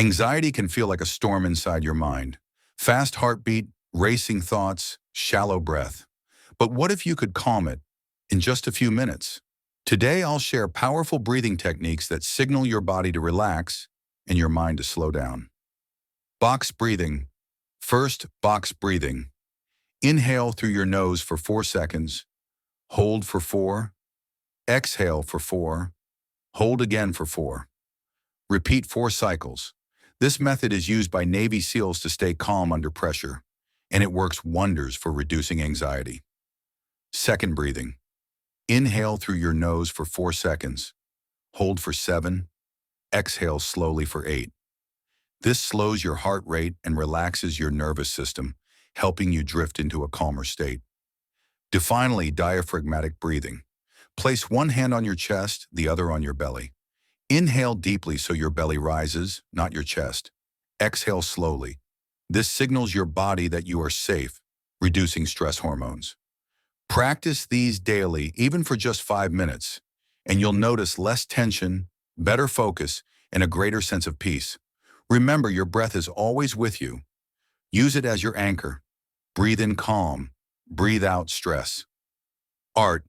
Anxiety can feel like a storm inside your mind. Fast heartbeat, racing thoughts, shallow breath. But what if you could calm it in just a few minutes? Today, I'll share powerful breathing techniques that signal your body to relax and your mind to slow down. Box breathing. First, box breathing. Inhale through your nose for 4 seconds. Hold for 4. Exhale for 4. Hold again for 4. Repeat 4 cycles. This method is used by Navy SEALs to stay calm under pressure, and it works wonders for reducing anxiety. Second breathing. Inhale through your nose for 4 seconds. Hold for 7. Exhale slowly for 8. This slows your heart rate and relaxes your nervous system, helping you drift into a calmer state. Finally, diaphragmatic breathing. Place one hand on your chest, the other on your belly. Inhale deeply so your belly rises, not your chest. Exhale slowly. This signals your body that you are safe, reducing stress hormones. Practice these daily, even for just 5 minutes, and you'll notice less tension, better focus, and a greater sense of peace. Remember, your breath is always with you. Use it as your anchor. Breathe in calm. Breathe out stress. Art.